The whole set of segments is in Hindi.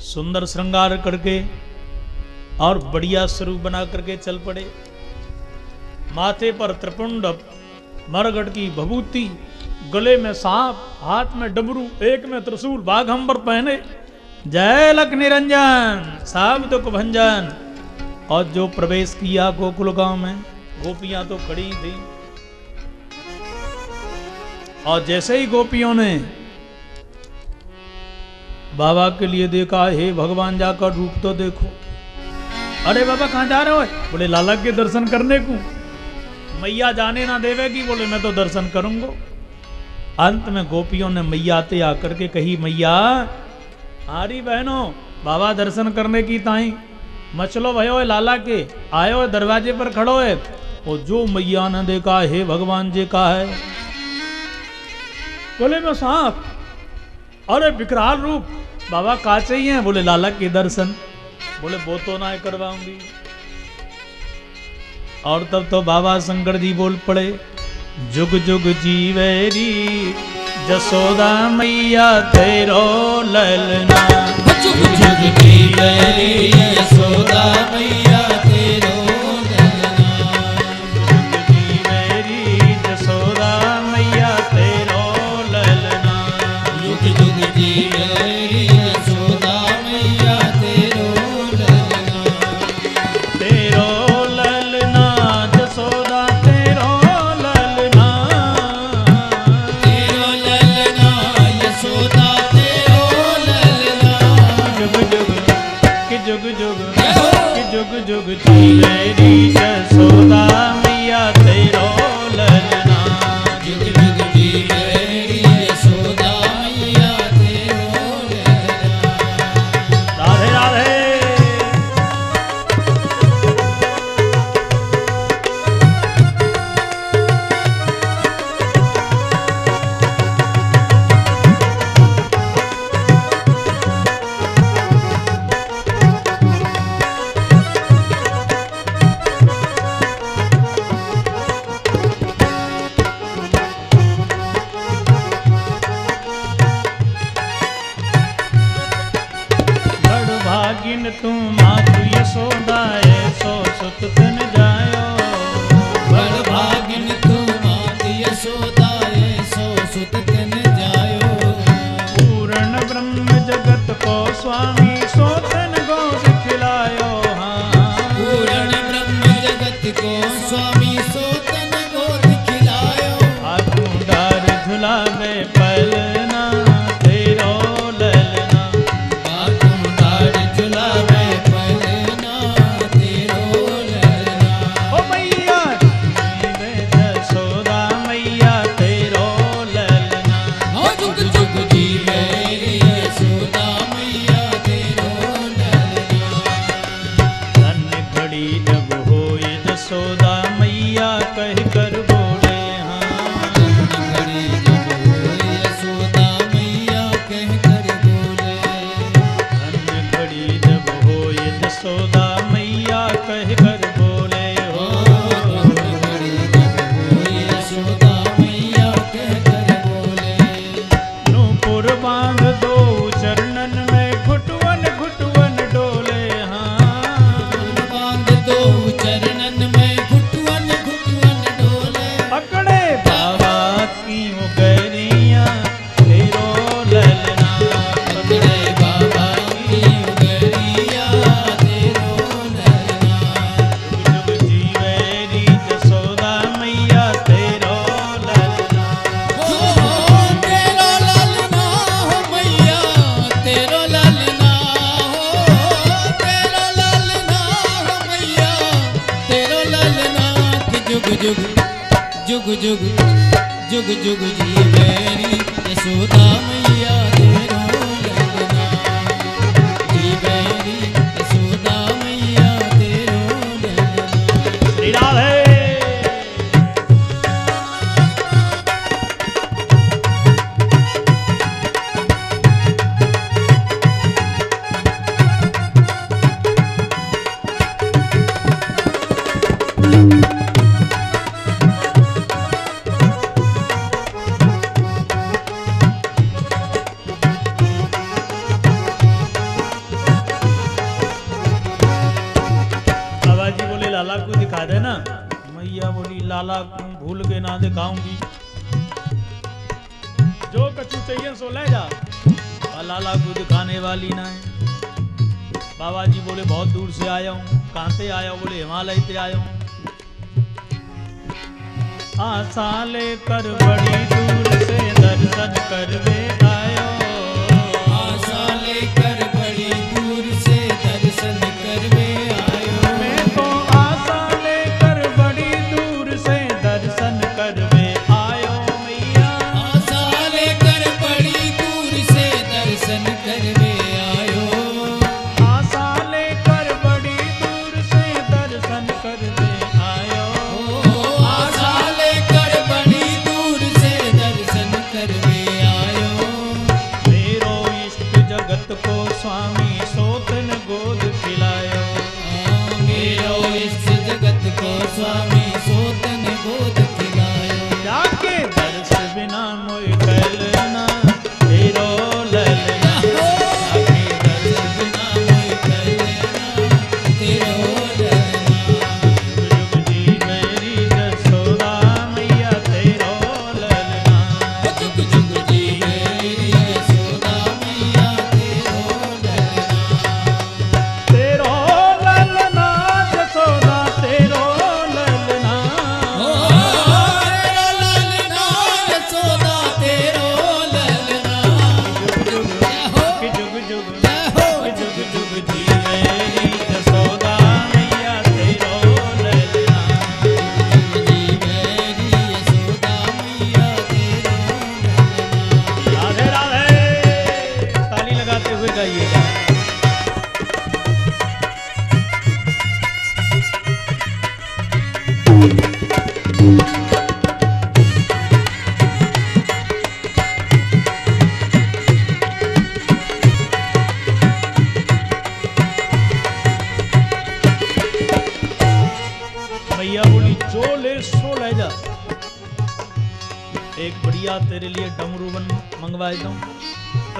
सुंदर श्रृंगार करके और बढ़िया स्वरूप बना करके चल पड़े। माथे पर त्रिपुंड, मरगढ़ की भभूति, गले में सांप, हाथ में डमरू, एक में त्रिशूल, बाघंबर पहने, जय लख निरंजन सब दुख भंजन। और जो प्रवेश किया गोकुल गांव में, गोपियां तो खड़ी थी। और जैसे ही गोपियों ने बाबा के लिए देखा, हे भगवान जाकर रूप तो देखो। अरे बाबा कहां जा रहे हो? बोले लाला के दर्शन करने को। मैया जाने ना देवेगी। बोले मैं तो दर्शन करूंगा। अंत में गोपियों ने मैया ते आकर के कही, मैया आरी बहनों बाबा दर्शन करने की ताई मचलो भयो है लाला के, आयो है दरवाजे पर खड़ो है। और जो मैया ने देखा, हे भगवान जी का है। बोले मैं सांप, अरे विकराल रूप, बाबा का चाहिए? बोले लाला के दर्शन। बोले वो तो ना करवाऊंगी। और तब तो बाबा शंकर जी बोल पड़े, जुग जुग जीवेरी जसोदा मैया तेरो ललना। जुग जुग जीवेरी यशोदा मैया तेरो ललना। जुग जीवेरी जसोदा मैया तेरो ललना। जुग जुग जीवेरी यशोदा मैया तेरो ललना। तेरो ललना जसोदा तेरो ललना। तेरो ललना यशोदा तेरो ललना। जुग जुग कि जुग जुग कि जुग जुग जीवेरी जसोदा मैया तेरो ललना। जुग जुग जीवेरी यशोदा मैया तेरो ललना। राधे राधे। बड़ भागिन तू मातु यशोदा ऐसो सुत तन जायो। बड़ भागिन तू मात यशोदा ऐसो सुत तन जायो। पूर्ण ब्रह्म जगत को स्वामी सोतन गोद खिलायो। हाँ पूर्ण ब्रह्म जगत को स्वामी सोतन गोद खिलायो। आगू डार झुलावे पलना तेरो ललना। बातुम डार झुलावे पलना तेरो ललना। ओ मैया जीवे जसोदा मैया तेरो ललना। हो जुग जुग जीवेरी यशोदा मैया तेरो ललना। धन घड़ी जब होए जसोदा मैया कह कर बोले। हाँ घड़ी जब होए यशोदा मैया कह कर बोले। धन घड़ी जब होए जसोदा मैया कह कर बोले। हो घड़ी जब होए यशोदा मैया कह कर बोले। नूपुर बांध दो चरणन में घुटवन घुटवन डोले। हाँ बांध दो चरणन में घुटवन घुटवन डोले। पकड़े बाबा की मुगरिया तेरो ललना। पकड़े बाबा की उंगलियां तेरो ललना। जुग जुग जीवेरी जसोदा मैया तेरो ललना। हो तेरो ललना हो मैया तेरो ललना। हो तेरो ललना हो मैया तेरो ललना। कि जुग जुग जुग जुग जुग जुग जीवेरी यशोदा मैया तेरो ललना। जीवेरी यशोदा मैया तेरो ललना। श्री राधे। लाला भूल के ना दिखाऊंगी, जो कछु चाहिए सो ले जा। और लाला को दिखाने वाली ना है। बाबा जी बोले बहुत दूर से आया हूँ। कहाँ से आया हूँ? बोले हिमालय से आया हूँ। आशा लेकर बड़ी दूर से दर्शन करवे आयो। आशा लेकर बड़ी दूर से दर्शन करवे आयो। मैं तो आशा लेकर बड़ी दूर से दर्शन करवे आयो मैया। आशा लेकर बड़ी दूर से दर्शन करवे आयो। आशा लेकर बड़ी दूर से दर्शन करवे आयो। आशा लेकर बड़ी दूर से दर्शन करवे आयो। मेरो इष्ट जगत को स्वामी सोतन गोद खिलायो। मेरो इस जगत को स्वामी सोतन गोद खिलायो। जाके दर्श बिना मोय कैलना तेरो ललना। जाके दर्श बिना मोय कैलना तेरो ललना। जुग जुग जी मेरी जसोदा मैया तेरो ललना। जुग जुग जी मेरी यशोदा मैया तेरो ललना। तेरो ललना जसोदा तेरो ललना। तेरो ललना यशोदा तेरो ललना। कि जुग जुग कि जुग जुग जी मेरी जसोदा मैया तेरो ललना। जी मेरी यशोदा मैया तेरो ललना। राधे राधे। ताली लगाते हुए गाइएगा। भैया बोली जो ले सो ले जा। एक बढ़िया तेरे लिए डमरू बन मंगवा दूं,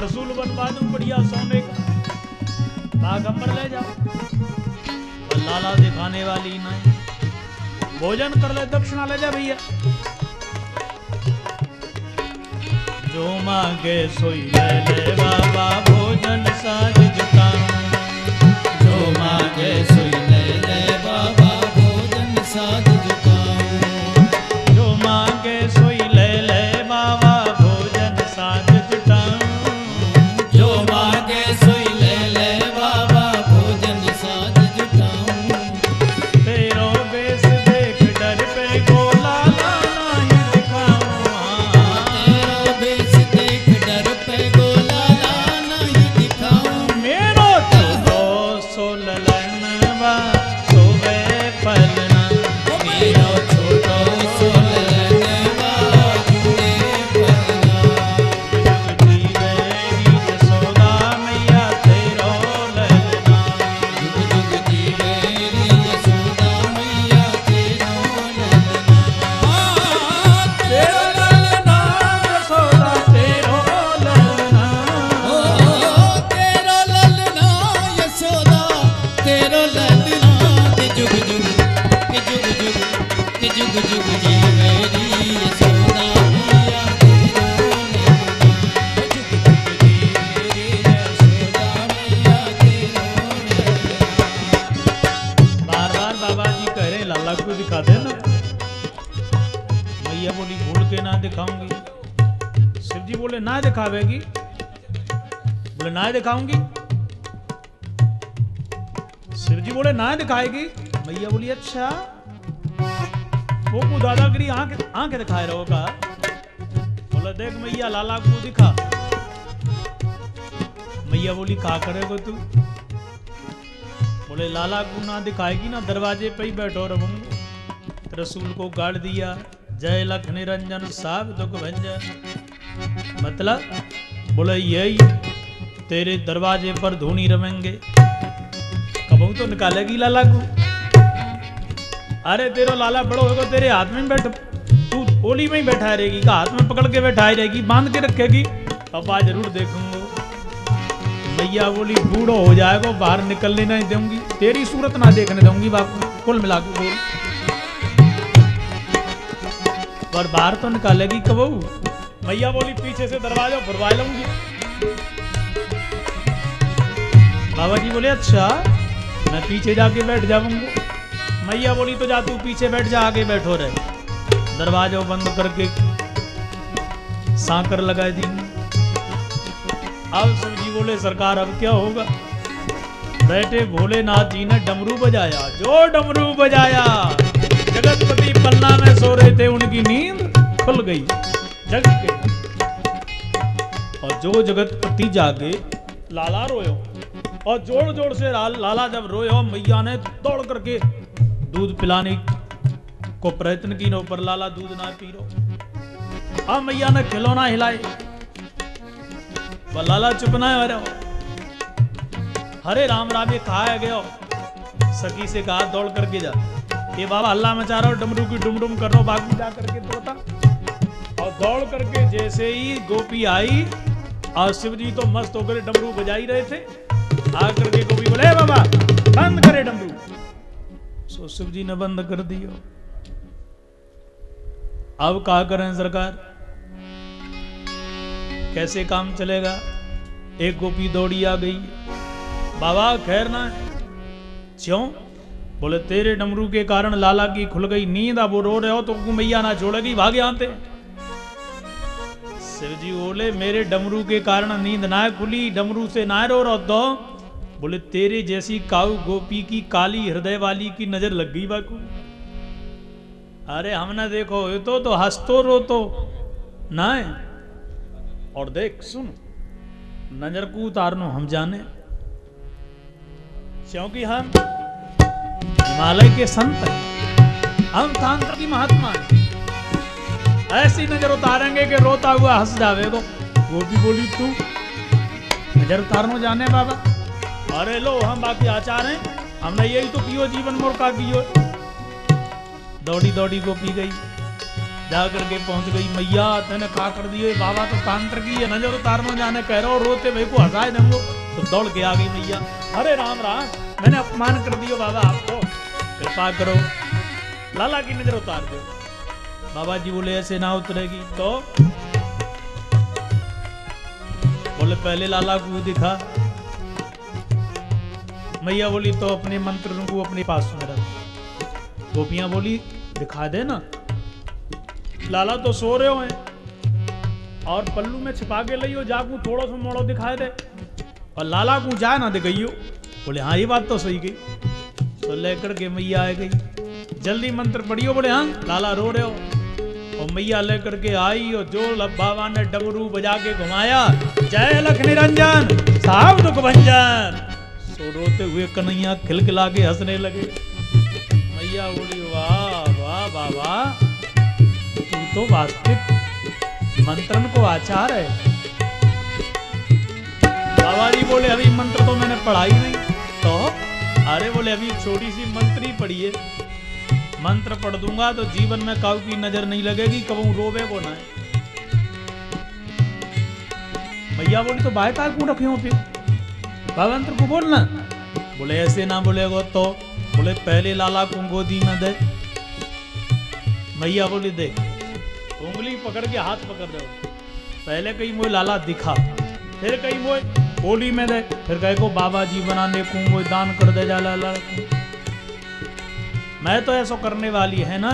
रसूल बनवा दूं बढ़िया सोने का, बागंबर ले जाओ। और लाला दिखाने वाली नहीं, भोजन कर ले, दक्षिणा ले जा भैया। जो मांगे सोई ले ले बाबा, भोजन साज जुटाऊं। जो मांगे सोई ले ले बाबा, भोजन साज जुटाऊं। जो मांगे सोई ले ले बाबा, भोजन साज जुटाऊं। जो मांगे सोई ले ले बाबा, भोजन साज जुटाऊं। तेरो बेस देख डर पे गोला नहीं दिखाऊं। तेरो बेस देख डर पे गोला नहीं दिखाऊं। मेरो तो सो ललनवा सोवे पलना। मेरो छोटो सो ललनवा जुड़े पलना। जुग जी मेरी जसोदा मैया तेरो ललना। जुग जुग जी मेरी यशोदा मैया तेरो ललना। तेरो ललना जसोदा तेरो ललना। तेरो ललना यशोदा तेरो ललना। के जुग जुग के जुग जुग के जुग जुग जी मेरी यशोदा मैया तेरो ललना। जुग जुग जी मेरी यशोदा मैया तेरो ललना। बार बार बाबा जी कह रहे लाला को दिखा देना। मैया बोली भूल के ना दिखाऊंगी। शिव जी बोले ना दिखावेगी? बोले ना दिखाऊंगी। शिव जी बोले ना दिखाएगी। मैया बोली अच्छा, वो को दादागिरी आंख दिखाए रहो का। बोला देख मैया लाला को दिखा। मैया बोली का करेगो तू? बोले लाला को ना दिखाएगी ना, दरवाजे पे ही बैठो रहूंगा। रसूल को गाड़ दिया, जय लख निरंजन साब दुख भंजन। मतलब बोले यही तेरे दरवाजे पर धूनी रमेंगे, कबू तो निकालेगी लाला को। अरे तेरा लाला बड़ो होगा, तेरे हाथ में बैठ, तू ओली में ही बैठा रहेगी का, हाथ में पकड़ के बैठा रहेगी, बांध के रखेगी। अब आज जरूर देखूंगा। मैया बोली बूढ़ो हो जाएगा, बाहर निकलने नहीं दूंगी, तेरी सूरत ना देखने दूंगी बापू। कुल मिला के बोल पर बाहर तो निकालेगी कबू। मैया बोली पीछे से दरवाजा भरवा लूंगी। बाबा जी बोले अच्छा मैं पीछे जाके बैठ जाऊंगा। मैया बोली तो जा तू पीछे बैठ जा, आगे बैठो रहे। दरवाजा बंद करके सांकर लगा दी। अब शिव जी बोले सरकार अब क्या होगा। बैठे भोलेनाथ जी ने डमरू बजाया। जो डमरू बजाया, जगतपति पन्ना में सो रहे थे, उनकी नींद खुल गई, जग के। और जो जगतपति जागे, लाला रोयो। और जोर जोर से लाला जब रोयो, मैया ने दौड़ करके दूध पिलाने को प्रयत्न की, पर लाला दूध ना पी रो। अब मैया ने खिलौना हिलाए, लाला चुप ना हो रहा। हरे राम राम ये कहा है गयो। सखी से कहा दौड़ करके जा, ये बाबा हल्ला मचा रहा हो, डमरू की डुमडुम कर रहा हो, बागी जा करके तोता। और दौड़ करके जैसे ही गोपी आई, और शिव जी तो मस्त होकर डमरू बजाई रहे थे, आ करके गोपी बोले बाबा बंद करे डमरू। सो शिव जी ने बंद कर दिया। अब क्या करें सरकार, कैसे काम चलेगा। एक गोपी दौड़ी आ गई, बाबा खैर ना क्यों। बोले तेरे डमरू के कारण लाला की खुल गई नींद, अब वो रो रहे हो तो मैया ना छोड़ेगी, भागे आते। शिव जी बोले मेरे डमरू के कारण नींद ना खुली, डमरू से ना रो रहा तो। बोले तेरे जैसी काऊ गोपी की काली हृदय वाली की नजर लग गई बाकू। अरे हमने देखो ये तो हंसतो रोतो ना है। और देख सुन, नजर को उतारनो हम जाने, क्योंकि हम हिमालय के संत हैं, हम तांत्र की महात्मा हैं। ऐसी नजर उतारेंगे कि रोता हुआ हंस जावेगो। वो भी बोली तू नजर उतारनो जाने बाबा। अरे लो हम बाकी आचार हैं, हमने यही तो पियो जीवन मोर का पियो। दौड़ी दौड़ी को पी गई, जा करके पहुंच गई। मैया तेने का कर दिए, बाबा तो तांत्र की है, नजर उतारनो जाने कह रहे हो, रोते भाई को हंसाए देंगे। तो दौड़ के आ गई मैया, अरे राम राम मैंने अपमान कर दियो बाबा, आपको कृपा करो, लाला की नजर उतार दो। बाबा जी बोले ऐसे ना उतरेगी। तो बोले पहले लाला को दिखा। मैया बोली तो अपने मंत्र को अपने पास में रख। गोपियां बोली दिखा दे ना। लाला तो सो रहे हो हैं और पल्लू में छिपा के लियो, जाकू थोड़ा सा मोड़ो दिखाए दे। और लाला को जा ना दे गई। बोले हाँ ये बात तो सही गई। तो लेकर के मैया आ गई, जल्दी मंत्र पढ़ियो। बोले हाँ लाला रो रहे हो। और मैया लेकर के आई, और जो बाबा ने डमरू बजा के घुमाया, जय लख निरंजन साहब दुख भंजन। सो रोते हुए कन्हैया खिलखिला के हंसने लगे। मैया बोली वाह वाह बाबा, तू तो वास्तविक मंत्रन को आचार है। बाबा जी बोले अभी मंत्र तो मैंने पढ़ा ही नहीं। तो अरे बोले अभी छोटी सी मंत्र ही पढ़िए, मंत्र पढ़ दूंगा तो जीवन में काऊ की नजर नहीं लगेगी, कबू रोवे को ना है। मैया बोली तो बाय का क्यों रखे हो फिर, बाबा मंत्र को बोलना। बोले ऐसे ना बोलेगो तो। बोले पहले लाला को गोदी में दे। मैया बोली देख, उंगली पकड़ के हाथ पकड़ रहे हो, पहले कहीं मोह लाला दिखा, फिर कहीं मोह बोली में दे, फिर कहे को बाबा जी बनाने को वो दान कर दे जा लाला को। मैं तो ऐसा करने वाली है ना।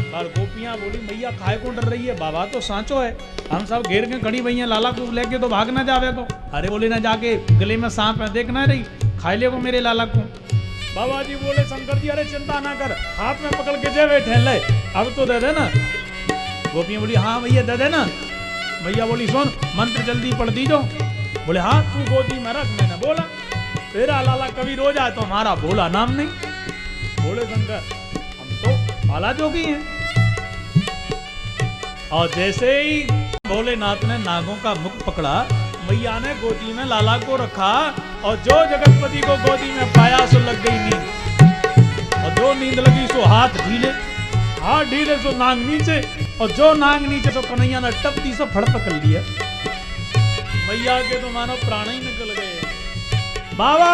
पर गोपियां बोली मैया खाए को डर रही है, बाबा तो सांचो है, हम सब घेर के खड़ी भैया, लाला को लेके तो भाग ना जावे को। अरे बोले ना जाके गले में सांप है, देख ना रही, खाई ले को मेरे लाला को। बाबा जी बोले शंकर जी अरे चिंता ना कर, हाथ में पकड़ के जे बैठे ले, अब तो दे देना। गोपियां बोली हाँ भैया दे देना। भैया बोली सुन मंत्र जल्दी पढ़ दीजो। बोले हाँ तू गोदी में रख। मैंने बोला तेरा लाला कभी रो जाए तो हमारा भोला नाम नहीं। बोले शंकर हम तो बाला जोगी हैं। और जैसे ही भोलेनाथ ने नागों का मुख पकड़ा, मैया ने गोदी में लाला को रखा, और जो जगतपति को गोदी में पाया सो लग गई नींद। और जो नींद लगी सो हाथ ढीले, हाथ ढीले सो नांग नीचे, और जो नांग नीचे सो कन्हैया ने टपती से फड़ पकड़ लिया। मैया के तो मानो प्राण ही निकल गए। बाबा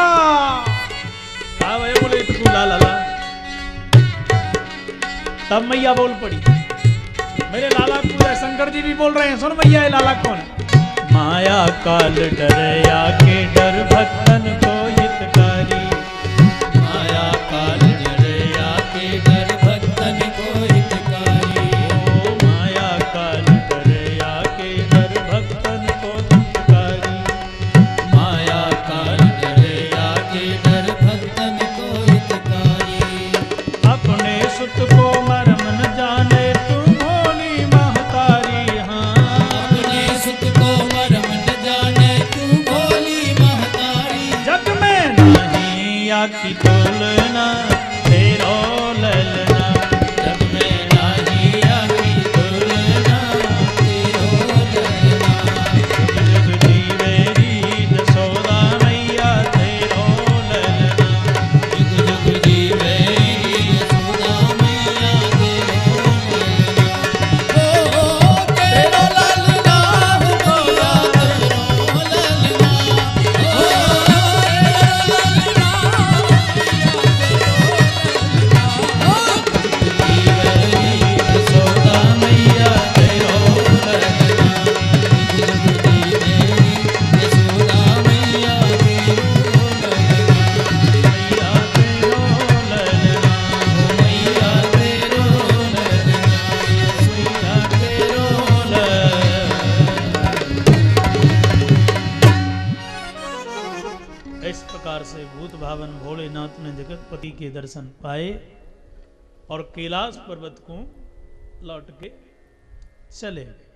क्या भाई बोले तू ला ला। तब मैया बोल पड़ी मेरे लाला पूजा शंकर जी भी बोल रहे हैं, सुन भैया ये लाला कौन है? माया काल डरया के डर भक्तन को हितकारी, माया काल डरया के डर भक्तन को हितकारी। ओ माया काल डरया के डर भक्तन को हितकारी, माया काल डरया के डर भक्तन को हितकारी। अपने सुत को मरम न जाने तू भोली महतारी। हाँ अपने सुत को मरम न जाने तू भोली महतारी। जग में नहीं या की तुलना तेरो ललना, जग में नाही आकी तुलना तेरो ललना। जुग जीवे री जसोदा मैया तेरो ललना। जुग जुग जीवे यशोदा मैया तेरो ललना। ओ तेरो ललना मैया तेरो ललना। ओ यशोदा मैया तेरो ललना। जुग जुग जीवे यशोदा मैया तेरो ललना। मैया तेरो ललना, मैया तेरो ललना। मैया तेरो ललना। इस प्रकार से भूत भावन भोलेनाथ ने जगतपति के दर्शन पाए और कैलाश पर्वत को लौट के चले गए।